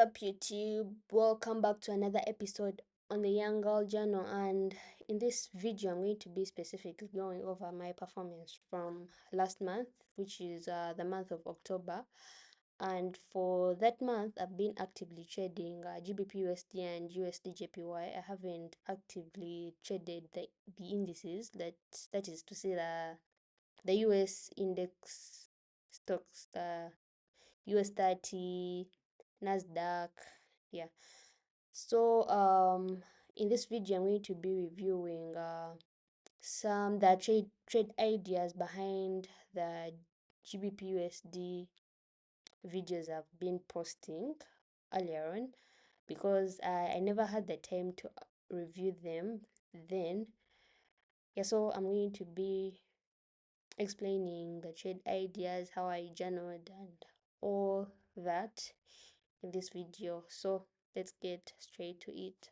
up, YouTube? Welcome back to another episode on the Young Girl Journal. And in this video, I'm going to be specifically going over my performance from last month, which is the month of October. And for that month, I've been actively trading GBPUSD and USD I haven't actively traded the indices. That is to say the US index stocks, the US 30, Nasdaq. Yeah. So in this video I'm going to be reviewing some the trade ideas behind the GBPUSD videos I've been posting earlier on, because I never had the time to review them then. Yeah, so I'm going to be explaining the trade ideas, how I journaled and all that in this video. So let's get straight to it.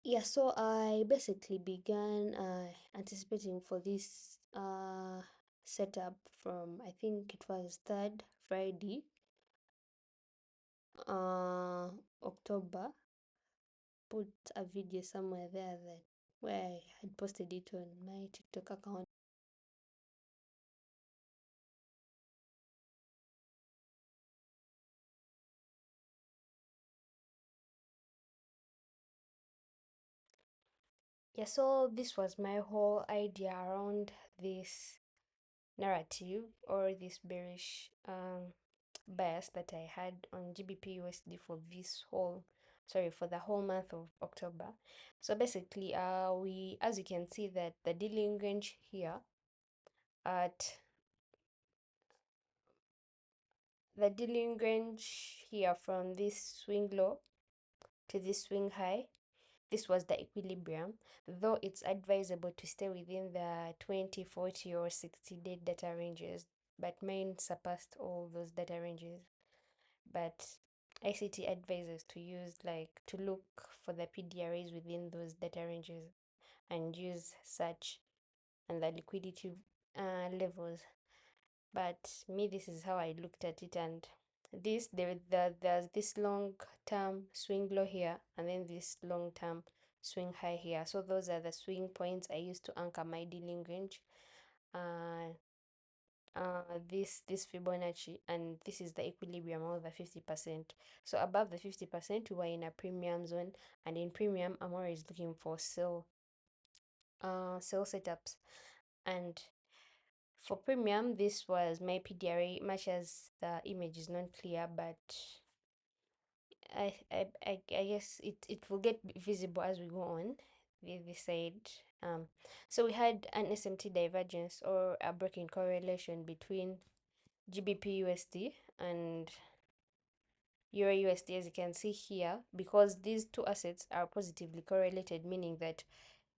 Yeah, so I basically began anticipating for this setup from, I think it was 3rd Friday, uh October. Put a video somewhere there that where I had posted it on my TikTok account. Yeah, so this was my whole idea around this narrative, or this bearish bias that I had on GBPUSD for for the whole month of October. So basically, as you can see, that the dealing range here at the dealing range here from this swing low to this swing high, this was the equilibrium, though it's advisable to stay within the 20, 40, or 60-day data ranges, but mine surpassed all those data ranges. But ICT advises to look for the PDRAs within those data ranges and use such and the liquidity levels. But me, this is how I looked at it, and there's this long term swing low here, and then this long term swing high here. So those are the swing points I used to anchor my dealing range. Uh, this Fibonacci, and this is the equilibrium of the 50%. So above the 50%, we were in a premium zone, and in premium, I'm always looking for sell setups. And for premium, this was my PDRA, much as the image is not clear, but I guess it will get visible as we go on this side. So we had an SMT divergence, or a breaking correlation between GBPUSD and Euro USD, as you can see here, because these two assets are positively correlated, meaning that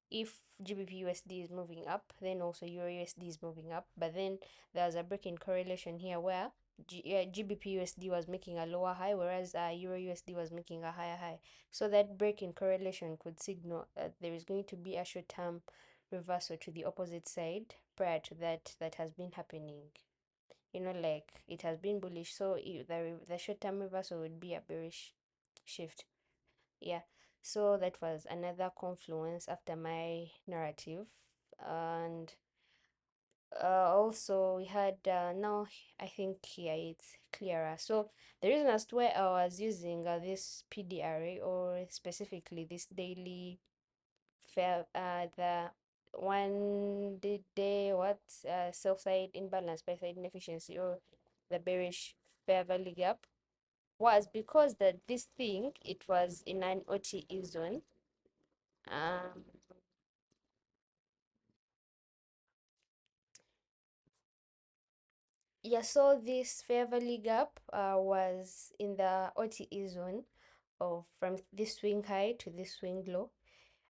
if GBPUSD is moving up, then also Euro USD is moving up. But then there's a break in correlation here where GBPUSD was making a lower high, whereas Euro USD was making a higher high. So that break in correlation could signal that there is going to be a short-term reversal to the opposite side prior to that has been happening. Like it has been bullish, so the short-term reversal would be a bearish shift. Yeah, so that was another confluence after my narrative. And also we had now I think here it's clearer. So the reason as to why I was using this PDRA, or specifically this daily fair the day what sell side imbalance, buy side inefficiency, or the bearish fair value gap, was because that this thing, it was in an OTE zone. um yeah, so this fair value gap was in the OTE zone of from this swing high to this swing low,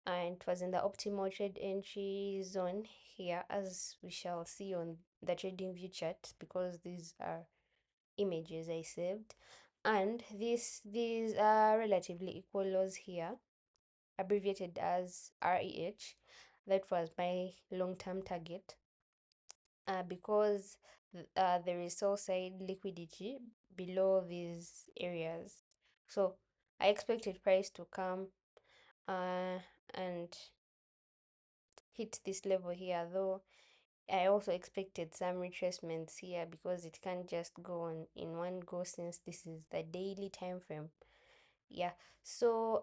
and it was in the optimal trade entry zone here, as we shall see on the trading view chart, because these are images I saved. And these are relatively equal lows here, abbreviated as REH. That was my long-term target, because there is sell side liquidity below these areas. So I expected price to come uh and hit this level here, though I also expected some retracements here because it can't just go on in one go since this is the daily time frame. Yeah, so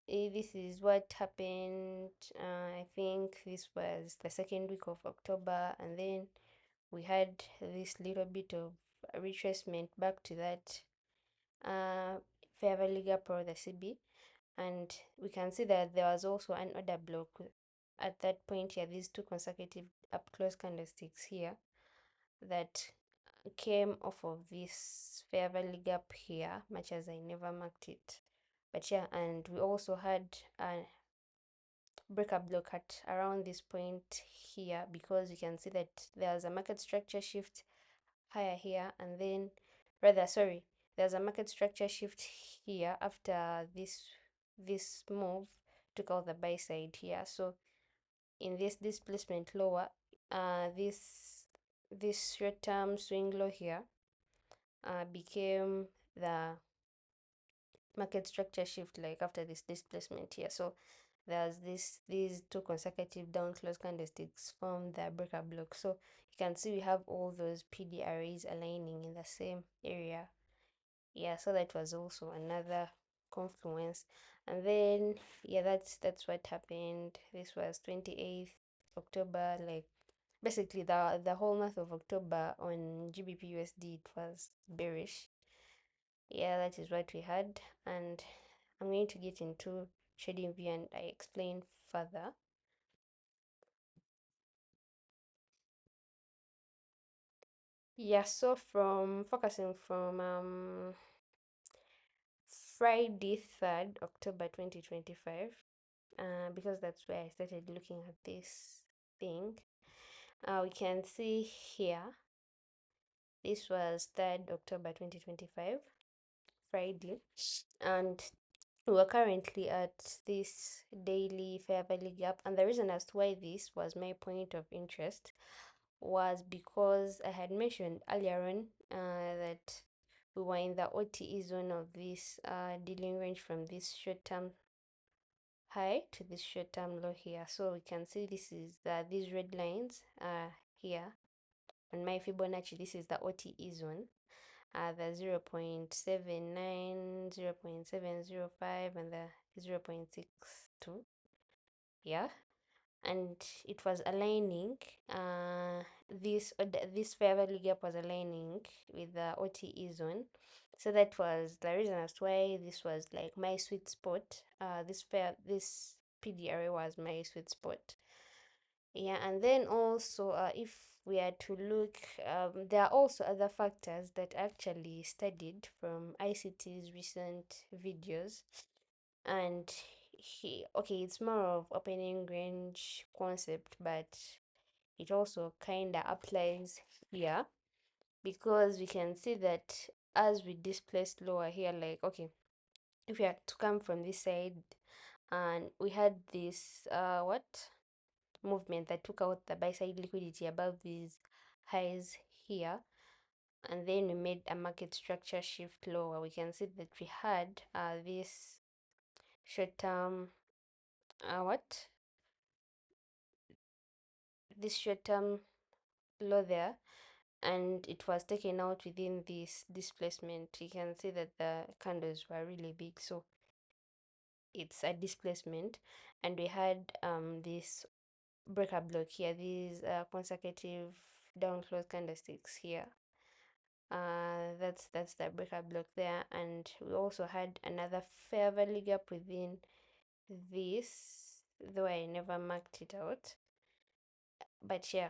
this is what happened. I think this was the second week of October, and then we had this little bit of retracement back to that uh, fair value gap or the CB, and we can see that there was also an order block at that point here. These two consecutive up close candlesticks here that came off of this fair value gap here, much as I never marked it. But yeah, and we also had a breaker block at around this point here, because you can see that there's a market structure shift higher here, and then rather sorry, there's a market structure shift here after this move took out the buy side here. So in this displacement lower, this short-term swing low here became the market structure shift, like after this displacement here. So there's these two consecutive down close candlesticks from the breaker block. So you can see we have all those PD arrays aligning in the same area. Yeah, so that was also another confluence. And then yeah, that's what happened. This was 28th October, like basically the whole month of October on GBPUSD it was bearish. Yeah, that is what we had, and I'm going to get into trading view and I explain further. Yeah, so from focusing from Friday 3rd October 2025, because that's where I started looking at this thing. We can see here this was 3rd October 2025, Friday, and we are currently at this daily fair value gap, and the reason as to why this was my point of interest was because I had mentioned earlier on that we were in the OTE zone of this dealing range from this short-term high to this short-term low here. So we can see this is these red lines here on my Fibonacci. This is the OTE zone. The 0 0.79, 0 0.705, and the 0 0.62. Yeah, and it was aligning. This fair value gap was aligning with the OTE zone. So that was the reason as to why this was like my sweet spot. This PDRA was my sweet spot. Yeah, and then also if we are to look, there are also other factors that actually studied from ICT's recent videos, and it's more of opening range concept, but it also kind of applies here, because we can see that as we displaced lower here, like okay, if we are to come from this side, and we had this what movement that took out the buy side liquidity above these highs here, and then we made a market structure shift lower. We can see that we had this short-term what this short-term low there, and it was taken out within this displacement. You can see that the candles were really big, so it's a displacement, and we had this breaker block here, these consecutive down close candlesticks here. That's the breaker block there, and we also had another fair value gap within this, though I never marked it out. But yeah,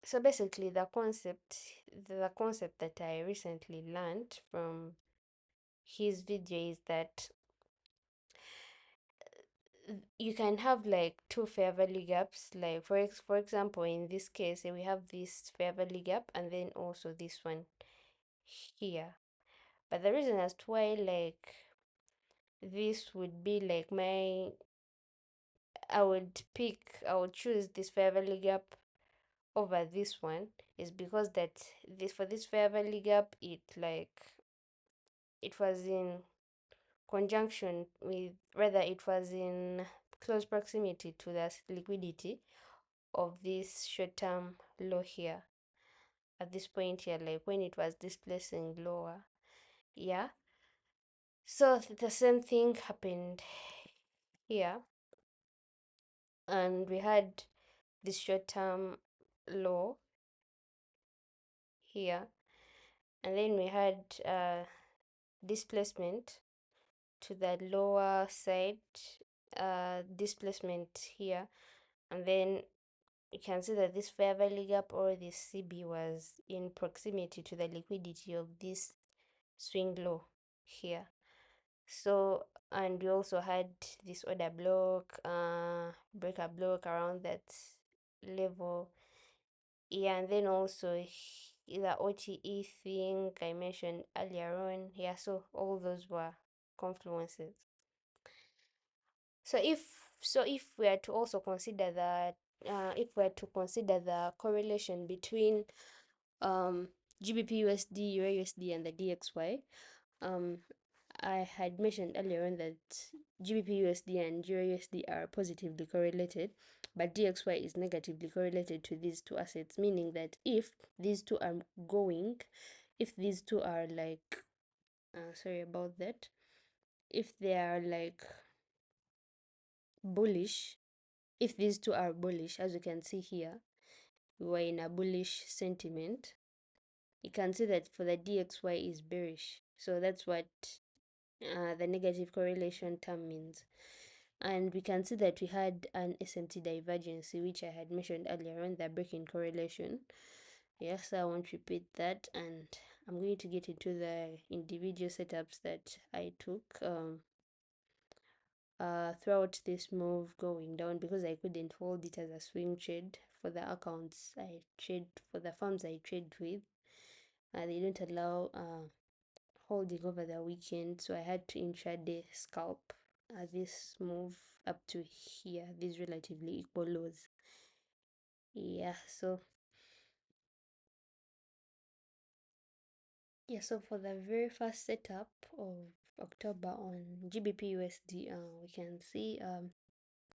so basically the concept that I recently learned from his video is that you can have like two fair value gaps, like for example in this case we have this fair value gap and then also this one here. But the reason as to why like this would be like I would choose this fair value gap over this one is because that this for this fair value gap it like it was in conjunction with, rather, it was in close proximity to the liquidity of this short-term low here at this point here, like when it was displacing lower. Yeah, so the same thing happened here, and we had this short-term low here, and then we had displacement to the lower side, displacement here, and then you can see that this fair value gap or this CB was in proximity to the liquidity of this swing low here. So, and we also had this order block, breaker block around that level. Yeah, and then also the OTE thing I mentioned earlier on. Yeah, so all those were confluences. So if we are to also consider that, if we are to consider the correlation between GBPUSD, EURUSD, and the DXY, um, I had mentioned earlier on that GBPUSD and EURUSD are positively correlated, but DXY is negatively correlated to these two assets, meaning that if these two are going, if these two are like, sorry about that, if they are like bullish, if these two are bullish, as you can see here, we were in a bullish sentiment. You can see that for the DXY is bearish. So that's what the negative correlation term means. And we can see that we had an SMT divergency, which I had mentioned earlier on, the breaking correlation. Yes, I won't repeat that, and I'm going to get into the individual setups that I took throughout this move going down, because I couldn't hold it as a swing trade for the accounts I trade, for the firms I trade with. They don't allow holding over the weekend, so I had to intraday scalp this move up to here, these relatively equal lows. Yeah, so for the very first setup of October on GBPUSD, we can see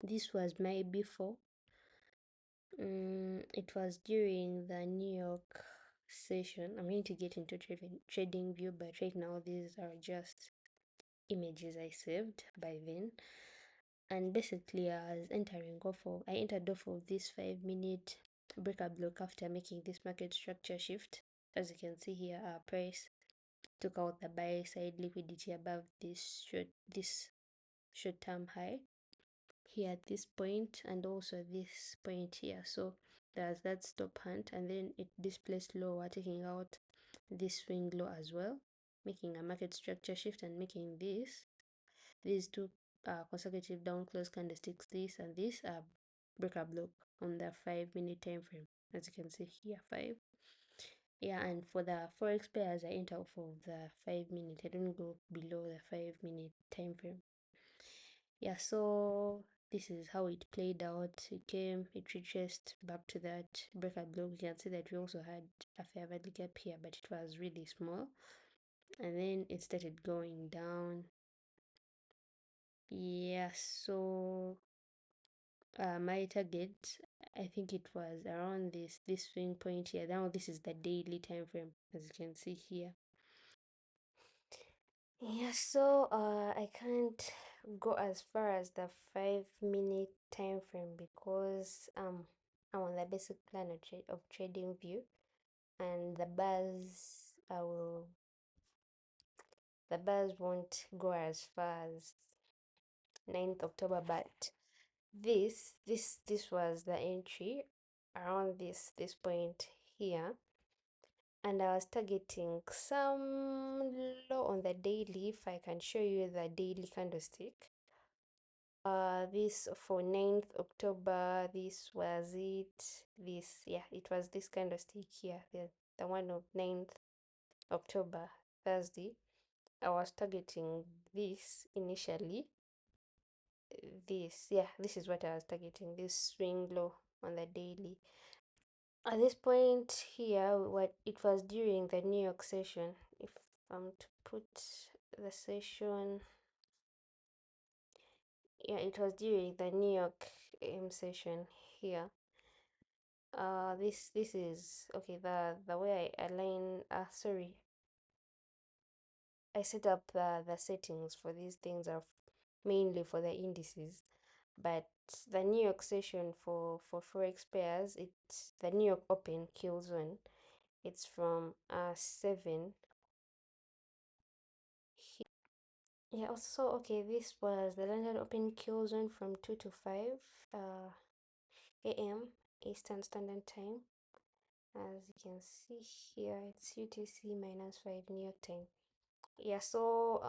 this was my before. It was during the New York session. I'm going to get into trading view, but right now these are just images I saved by then. And basically, I entered off of this 5-minute breaker block after making this market structure shift. As you can see here, our price took out the buy side liquidity above this short-term high here at this point, and also this point here. So there's that stop hunt, and then it displaced lower, taking out this swing low as well, making a market structure shift and making these two consecutive down close candlesticks, this and this breaker block on the 5-minute time frame, as you can see here, 5. Yeah, and for the forex pairs, I enter off of the 5-minute. I don't go below the 5-minute time frame. Yeah, so this is how it played out. It retraced back to that breaker block. You can see that we also had a fair value gap here, but it was really small, and then it started going down. Yeah, so my target, I think it was around this swing point here. Now this is the daily time frame, as you can see here. Yeah, so I can't go as far as the 5-minute time frame because I'm on the basic plan of trading view, and the bars won't go as far as 9th October, but this was the entry around this point here, and I was targeting some low on the daily. If I can show you the daily candlestick, this for 9th October, this was it. It was this candlestick here, the one of 9th October, Thursday. I was targeting this initially. This is what I was targeting, this swing low on the daily. At this point here, what it was during the New York session. If I'm to put the session, yeah, it was during the New York session here. This is okay. The way I align. Sorry, I set up the settings for these things are mainly for the indices, but the New York session for forex pairs, it's the New York Open Kill Zone. It's from 7. Yeah, also okay. This was the London Open Kill Zone from 2 to 5 a.m. Eastern Standard Time. As you can see here, it's UTC -5 New York time. Yeah, so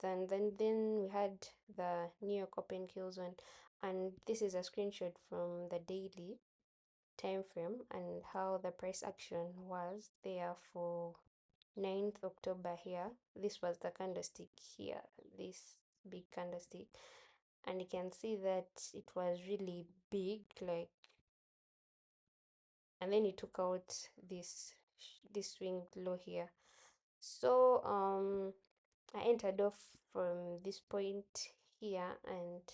then we had the New York Open Kill Zone, and this is a screenshot from the daily time frame and how the price action was there for 9th October here. This was the candlestick here, this big candlestick, and you can see that it was really big, like, and then it took out this swing low here. So I entered off from this point here, and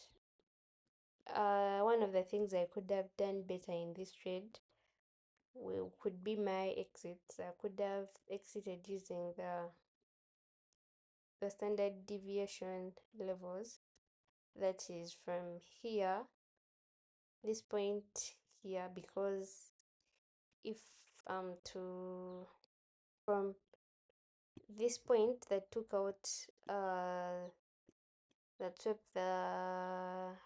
one of the things I could have done better in this trade could be my exits. I could have exited using the standard deviation levels, that is from here, this point here, because if to from this point that took out that took that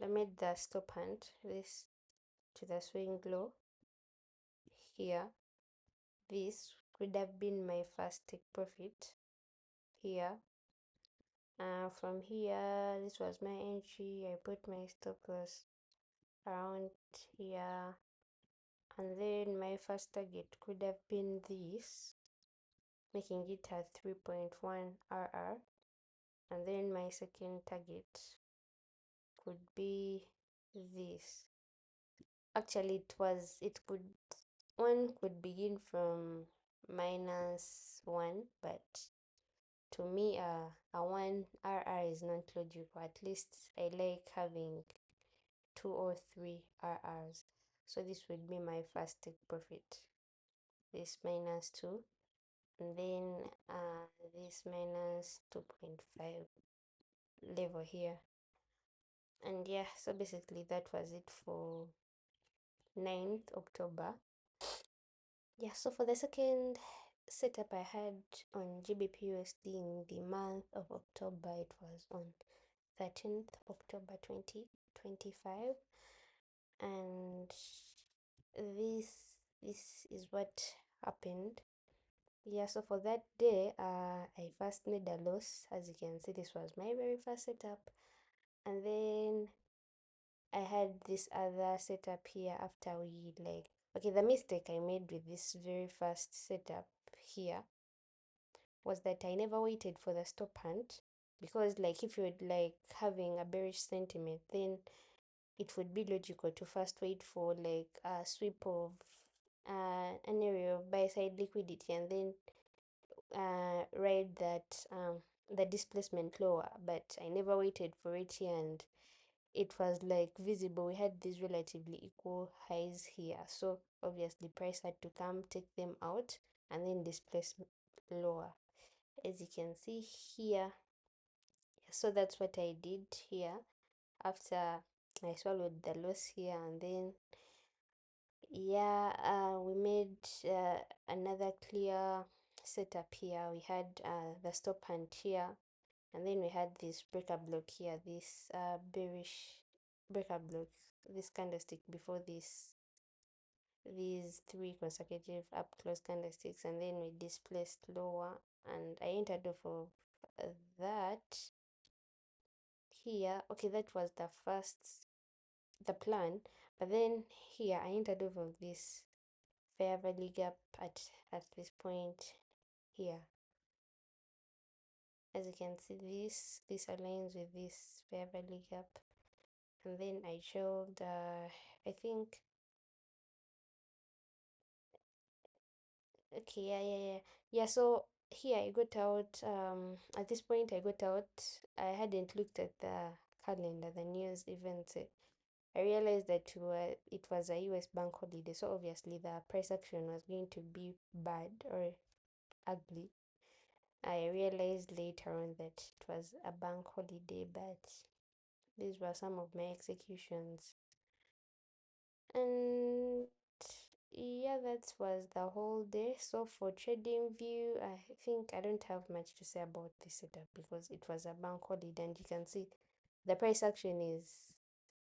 made the stop hand, this to the swing low here, this could have been my first take profit here. From here, this was my entry. I put my stop loss around here, and then my first target could have been this, making it a 3.1 RR, and then my second target could be this. Actually, it could, one could begin from -1, but to me, a 1 RR is not logical. At least I like having 2 or 3 RRs. So this would be my first take profit. This -2, and then this -2.5 level here. And yeah, so basically that was it for 9th October. Yeah, so for the second setup I had on GBPUSD in the month of October, it was on 13th October 2025, and this is what happened. Yeah, so for that day, I first made a loss. As you can see, this was my very first setup, and then I had this other setup here after we, like, okay, the mistake I made with this very first setup here was that I never waited for the stop hunt, because like if you're like having a bearish sentiment, then it would be logical to first wait for like a sweep of an area of buy side liquidity, and then ride that the displacement lower. But I never waited for it here, and it was like visible. We had these relatively equal highs here, so obviously price had to come take them out and then displace lower, as you can see here. So that's what I did here after I swallowed the loss here, and then yeah, we made another clear setup here. We had the stop hunt here, and then we had this breaker block here, this bearish breaker block, this candlestick before these 3 consecutive up close candlesticks, and then we displaced lower, and I entered off of that here. Okay, that was the plan, but then here I entered off of this fair value gap at this point here. As you can see, this aligns with this fair value gap, and then I showed I think, okay, yeah, so here I got out, at this point I got out, I hadn't looked at the calendar, the news events. I realized that it was a US bank holiday, so obviously the price action was going to be bad or ugly. I realized later on that it was a bank holiday, but these were some of my executions. And yeah, that was the whole day. So for trading view, I think I don't have much to say about this setup because it was a bank holiday, and you can see the price action is,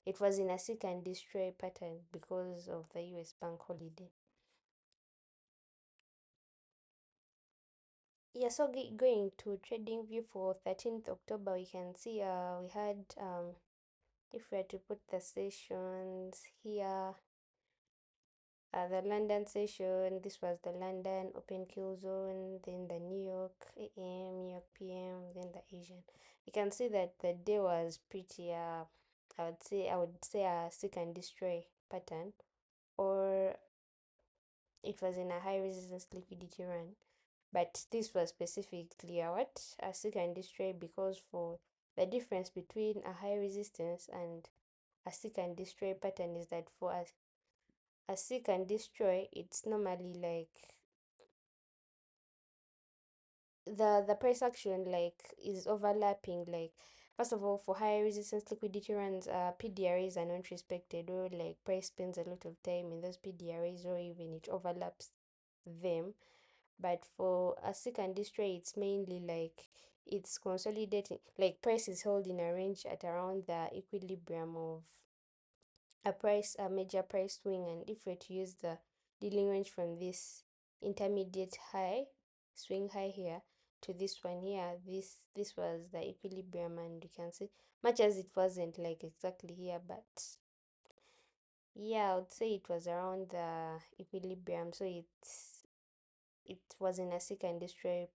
it was in a seek and destroy pattern because of the US bank holiday. Yeah, so going to trading view for 13th October, we can see we had, if we were to put the sessions here, the London session, this was the London open kill zone, then the New York AM, New York PM, then the Asian. You can see that the day was pretty, I would say a seek and destroy pattern, or it was in a high resistance liquidity run. But this was specifically a what? A seek and destroy, because for the difference between a high resistance and a seek and destroy pattern is that for a seek and destroy, it's normally like the price action like is overlapping. Like first of all, for high resistance liquidity runs, PDRAs are not respected, or like price spends a lot of time in those PDRAs, or even it overlaps them. But for a seek and destroy, it's mainly like it's consolidating, like price is holding a range at around the equilibrium of a major price swing. And if we're to use the dealing range from this intermediate high, swing high here, to this one here, this was the equilibrium. And you can see, much as it wasn't like exactly here, but yeah, I would say it was around the equilibrium. So it was in a seek and destroy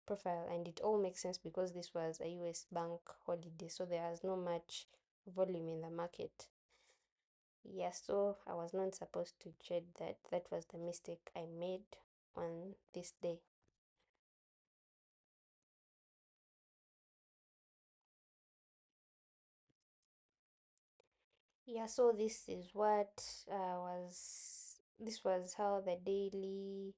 profile, and it all makes sense because this was a US bank holiday, so there was no much volume in the market. Yeah, so I was not supposed to trade that. That was the mistake I made on this day. Yeah, so this was how the daily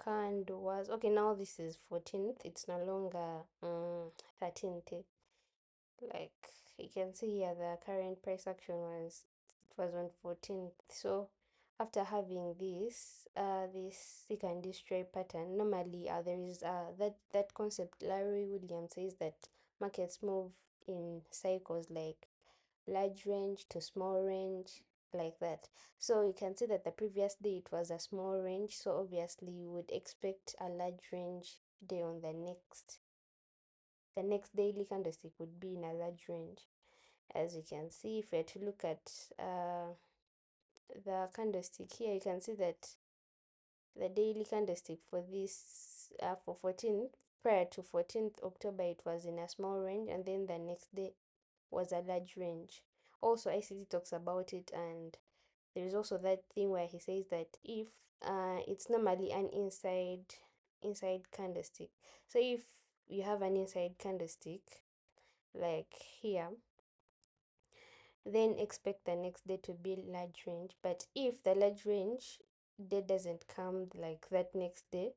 candle was. Okay, now this is 14th. It's no longer 13th. Like you can see here, the current price action was on 14th. So after having this seek and destroy pattern, normally there is that concept Larry Williams says that markets move in cycles, like large range to small range, like that. So you can see that the previous day it was a small range, so obviously you would expect a large range day on the next daily candlestick would be in a large range. As you can see, if we were to look at the candlestick here, you can see that the daily candlestick for this for 14th, prior to 14th October, it was in a small range, and then the next day was a large range. Also, ICT talks about it, and there is also that thing where he says that if it's normally an inside candlestick. So if you have an inside candlestick like here, then expect the next day to be large range. But if the large range day doesn't come like that next day,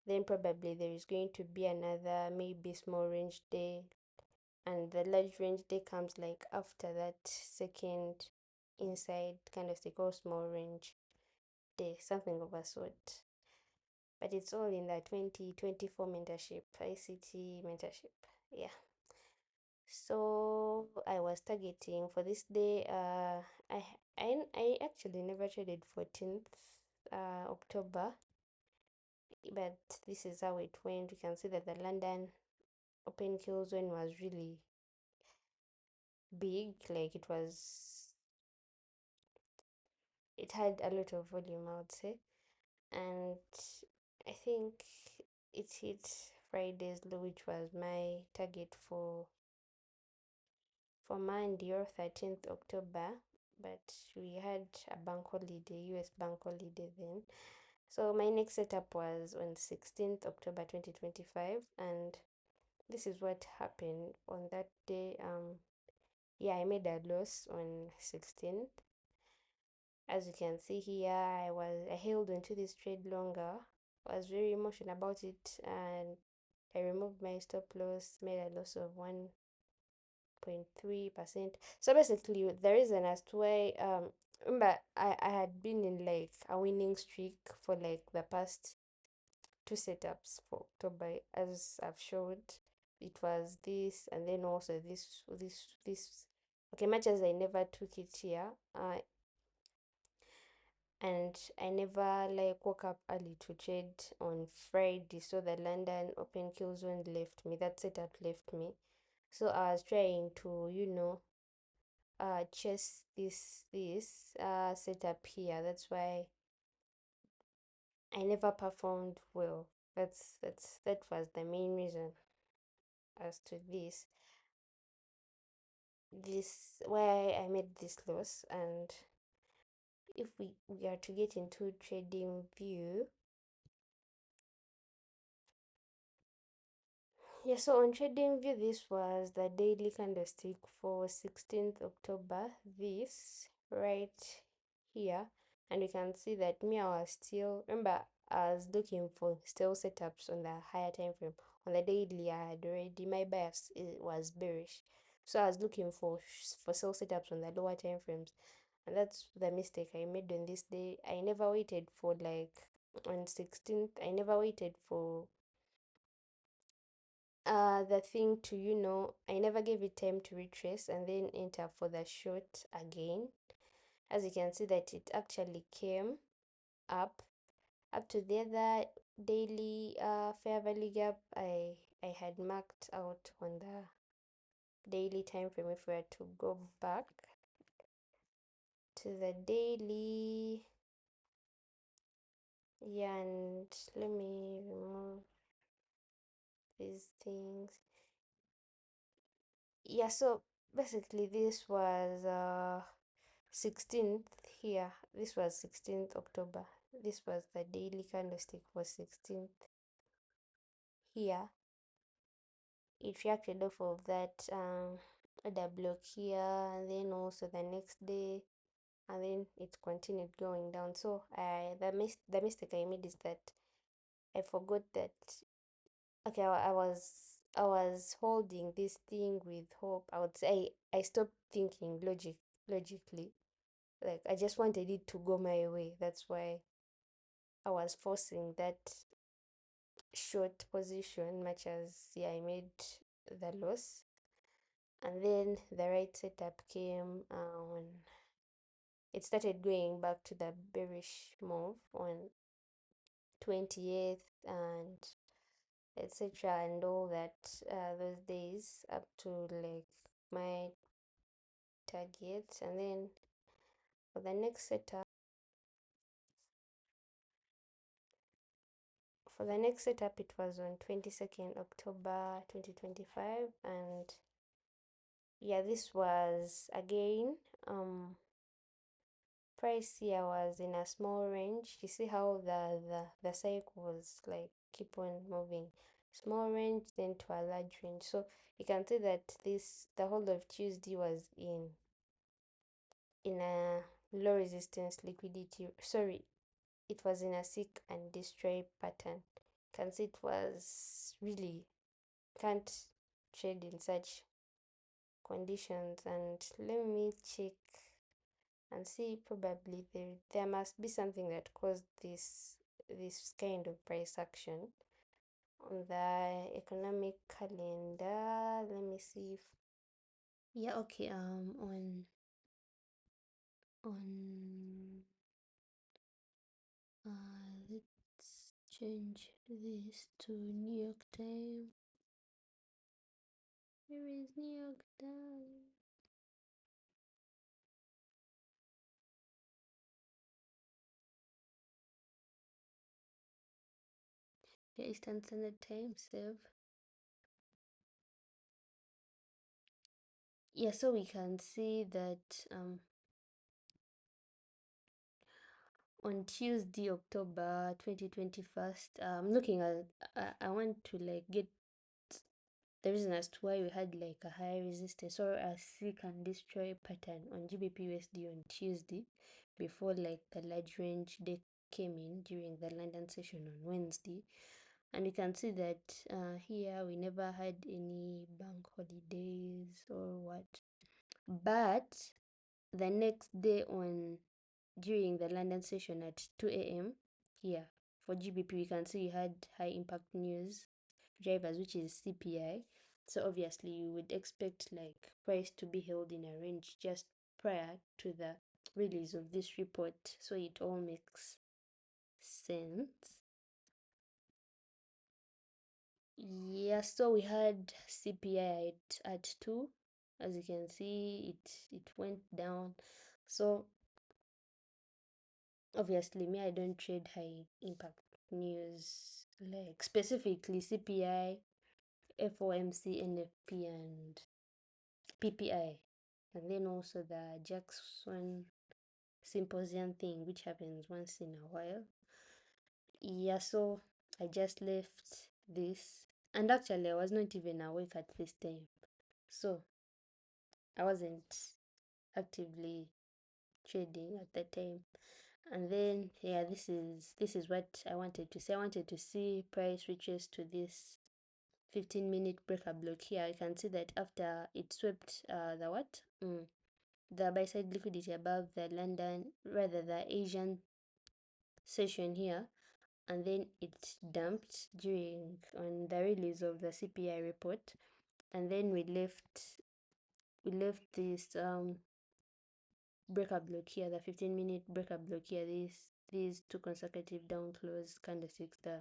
then probably there is going to be another maybe small range day, and the large range day comes like after that second inside candlestick or small range day, something of a sort. But it's all in the 2024 mentorship, ICT mentorship. Yeah. So I was targeting for this day. I actually never traded 14th October, but this is how it went. You can see that the London open kill zone was really big. Like it had a lot of volume, I would say, and I think it hit Friday's low, which was my target for Monday or 13th October, but we had a bank holiday, US bank holiday then. So my next setup was on 16th October 2025, and this is what happened on that day. Yeah, I made a loss on 16th. As you can see here, I held onto this trade longer. I was very emotional about it, and I removed my stop loss, made a loss of 1.3%. So basically, the reason as to why remember I had been in like a winning streak for like the past two setups for October, as I've showed. It was this, and then also this. Okay, much as I never took it here, and I never like woke up early to trade on Friday, so the London open kill zone left me. That setup left me. So I was trying to, chase this setup here. That's why I never performed well. That was the main reason as to this why I made this loss. And if we are to get into trading view, yeah, so on TradingView, this was the daily candlestick for 16th October, this right here. And you can see that me, I was still, remember, I was looking for still setups on the higher time frame. On the daily, I had already, my bias was bearish. So I was looking for sell setups on the lower time frames. And that's the mistake I made on this day. I never waited for like on 16th, I never waited for the thing to, I never gave it time to retrace and then enter for the short again. As you can see that it actually came up to the other daily fair value gap I had marked out on the daily time frame. If we were to go back to the daily, yeah, and let me remove these things. Yeah, so basically this was 16th here. This was 16th October. This was the daily candlestick for 16th here. It reacted off of that other block here, and then also the next day, and then it continued going down. So the mistake I made is that I forgot that, okay, I was holding this thing with hope. I would say I stopped thinking logically. Like I just wanted it to go my way. That's why I was forcing that short position, much as, yeah, I made the loss. And then the right setup came when it started going back to the bearish move on 28th and etc. and all that, those days up to like my target. And then for the next setup, it was on 22nd October 2025, and yeah, this was again price here was in a small range. You see how the cycle was like keep on moving, small range then to a large range. So you can see that the whole of Tuesday was in a low resistance liquidity, sorry, it was in a seek and destroy pattern. You can see it was really can't trade in such conditions. And let me check and see, probably there must be something that caused this kind of price action on the economic calendar. Let me see if, yeah, okay, on let's change this to New York time. Where is New York time? The Eastern Standard Time, save. Yeah, so we can see that on Tuesday, October 2021. I'm looking at, I want to like get the reason as to why we had like a high resistance or a seek and destroy pattern on GBPUSD on Tuesday before like the large range day came in during the London session on Wednesday. And you can see that here we never had any bank holidays or what. But the next day on during the London session at 2 a.m. here for GBP, we can see we had high impact news drivers, which is CPI. So obviously you would expect like price to be held in a range just prior to the release of this report. So it all makes sense. Yeah, so we had CPI at 2. As you can see, it went down. So obviously me, I don't trade high impact news, like specifically CPI, FOMC, NFP, and PPI, and then also the Jackson symposium thing, which happens once in a while. Yeah, so I just left this, and actually I was not even awake at this time, so I wasn't actively trading at the time. And then yeah, this is what I wanted to see. I wanted to see price reaches to this 15-minute breaker block here. You can see that after it swept the what the buy side liquidity above the London, rather the Asian session here, and then it dumped during on the release of the CPI report, and then we left this breaker block here, the 15-minute breaker block here, these two consecutive down close candlesticks, the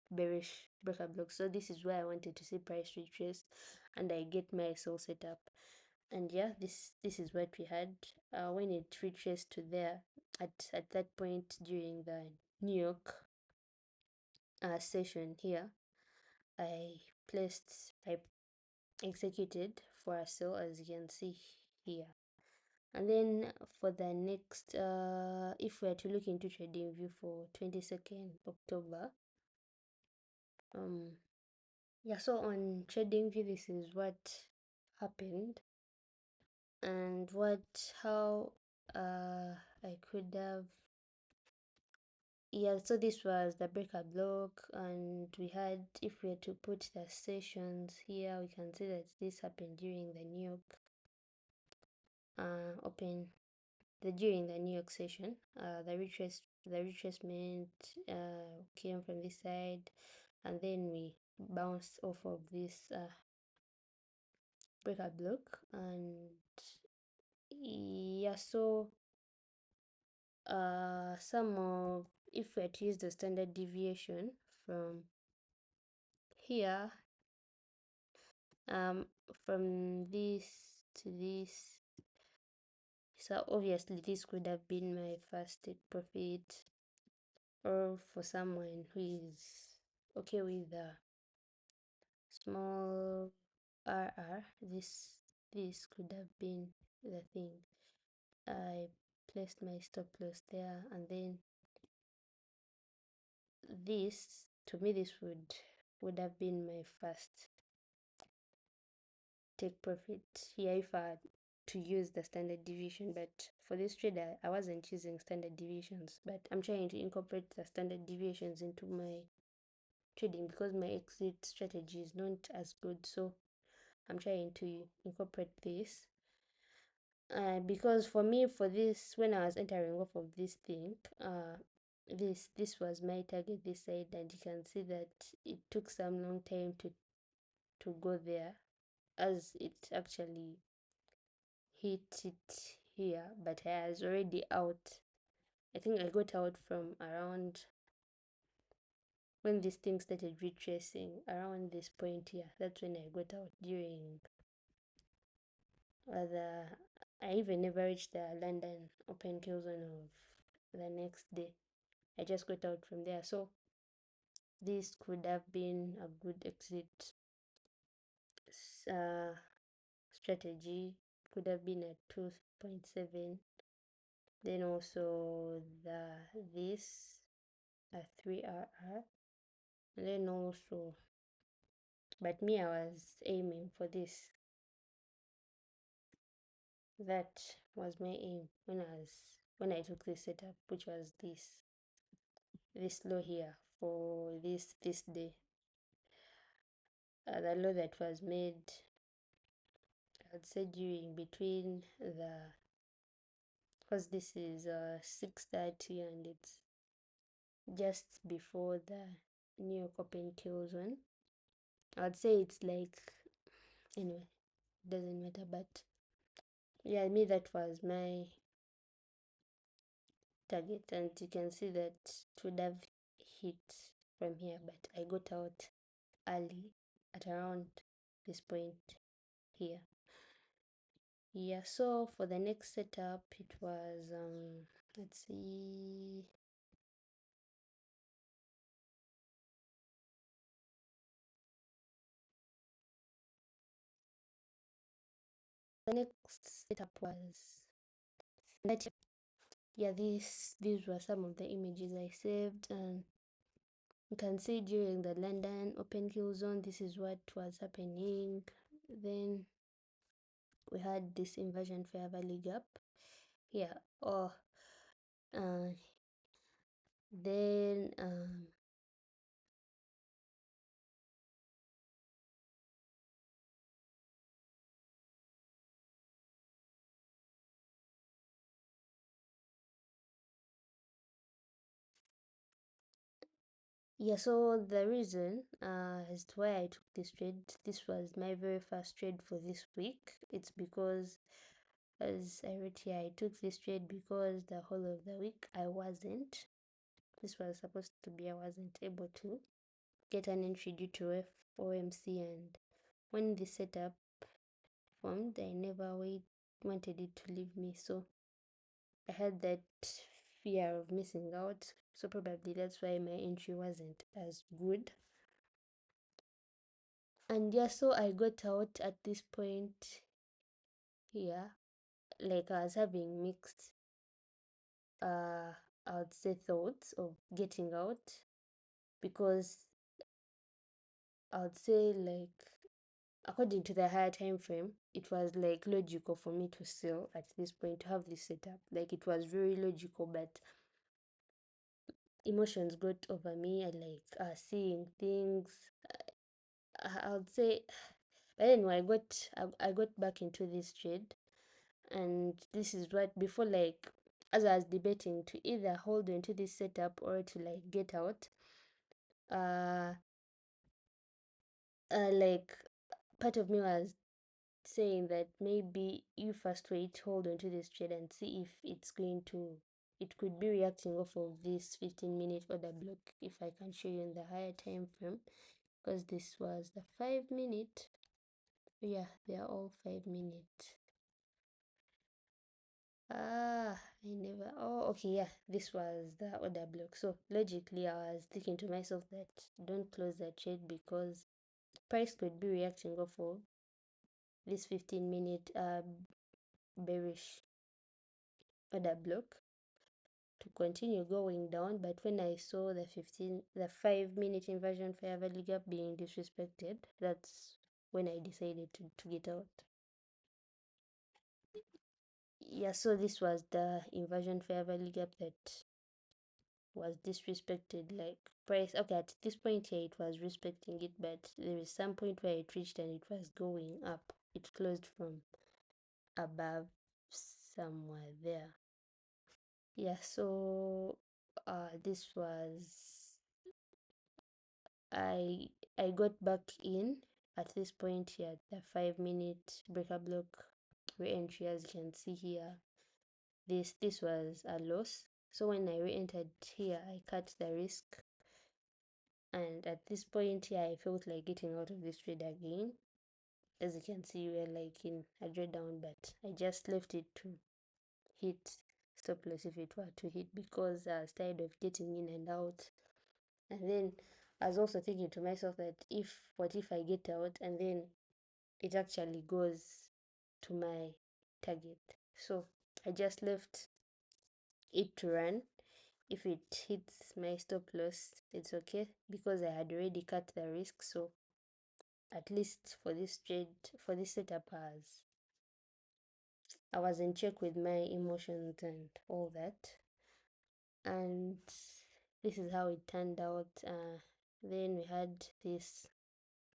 bearish breaker block. So this is where I wanted to see price retrace, and I get my sell set up. And yeah, this is what we had when it reaches to there at that point during the New York session here. I executed for a sell, as you can see here. And then for the next if we are to look into trading view for 22nd October, yeah, so on trading view, this is what happened, and how I could have, yeah, so this was the breaker block, and we had, if we were to put the sessions here, we can see that this happened during the New York open, during the New York session. The retracement came from this side, and then we bounced off of this breaker block. And yeah, so some of, if we were to use the standard deviation from here, from this to this, so obviously this could have been my first take profit, or for someone who is okay with the small RR, this could have been the thing. I placed my stop loss there, and then this, to me, this would have been my first take profit here if I had to use the standard deviation. But for this trade, I wasn't using standard deviations, but I'm trying to incorporate the standard deviations into my trading because my exit strategy is not as good. So I'm trying to incorporate this. Because for me, for this, when I was entering off of this thing, this was my target this side, and you can see that it took some long time to go there, as it actually hit it here, but I was already out. I think I got out from around when this thing started retracing, around this point here. That's when I got out during the, I even never reached the London open kill zone of the next day. I just got out from there. So this could have been a good exit uh, strategy. Could have been at 2.7. then also this 3RR, and then also, but me, I was aiming for this. That was my aim when I took this setup, which was this law here for this day. The law that was made, I'd say during between because this is 6:30 and it's just before the New York Open kills one. I'd say it's like, anyway, doesn't matter, but yeah, me, that was my target, and you can see that it would have hit from here, but I got out early at around this point here. Yeah, so for the next setup, it was let's see, the next setup was that, yeah, these were some of the images I saved, and you can see during the London open kill zone, this is what was happening. Then we had this inversion fair value gap here. Oh, uh, then yeah, so the reason as to why I took this trade, this was my very first trade for this week. It's because, as I wrote here, I took this trade because the whole of the week I wasn't. This was supposed to be, I wasn't able to get an entry due to FOMC, and when the setup formed, I never wanted it to leave me, so I had that fear of missing out. So probably that's why my entry wasn't as good. And yeah, so I got out at this point here. Like, I was having mixed I would say thoughts of getting out, because I would say, like, according to the higher time frame, it was like logical for me to sell at this point, to have this setup. Like, it was very logical, but emotions got over me. I like seeing things. I would say, but anyway, I got back into this trade, and this is what, before, like, as I was debating to either hold on to this setup or to like get out, uh, like, part of me was saying that maybe you first wait, hold on to this trade and see if it could be reacting off of this 15-minute order block, if I can show you in the higher time frame, because this was the 5-minute. Yeah, they are all 5-minute. I never. Oh, okay, yeah, this was the order block. So logically, I was thinking to myself that don't close that trade, because price could be reacting off of this 15-minute bearish order block to continue going down. But when I saw the 5-minute inversion fair value gap being disrespected, that's when I decided to get out. Yeah, so this was the inversion fair value gap that was disrespected. Like, price, okay, at this point here it was respecting it, but there is some point where it reached and it was going up. It closed from above somewhere there. Yeah, so this was, I I got back in at this point here, the 5-minute breaker block re-entry. As you can see here, this was a loss. So when I re-entered here, I cut the risk, and at this point here, I felt like getting out of this trade again. As you can see, we're like in a drawdown, but I just left it to hit stop loss if it were to hit, because I was tired of getting in and out. And then I was also thinking to myself that, what if I get out and then it actually goes to my target? So I just left it to run. If it hits my stop loss, it's okay because I had already cut the risk. So at least for this trade, for this setup, I was in check with my emotions and all that. And this is how it turned out. Then we had this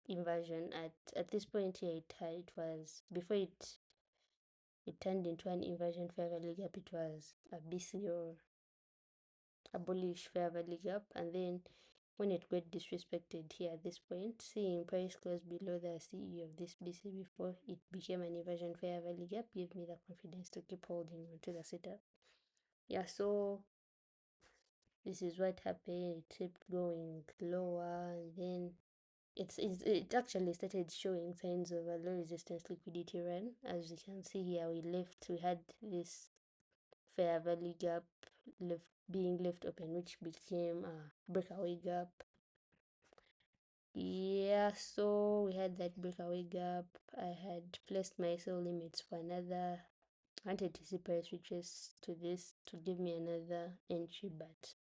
inversion at this point here. It was before it turned into an inversion fair value gap. It was a BC or a bullish fair value gap, and then when it got disrespected here at this point, seeing price close below the CE of this BC before it became an inversion fair value gap gave me the confidence to keep holding onto the setup. Yeah, so this is what happened. It kept going lower, and then it actually started showing signs of a low resistance liquidity run. As you can see here, we had this fair value gap being left open, which became a breakaway gap. Yeah, so we had that breakaway gap. I had placed my sell limits for another. I wanted to see price reaches to this to give me another entry, but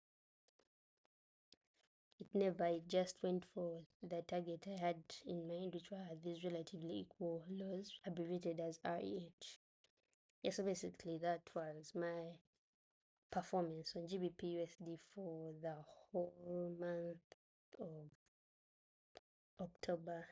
it never. It just went for the target I had in mind, which were these relatively equal lows, abbreviated as REH. Yeah, so basically that was my performance on GBPUSD for the whole month of October.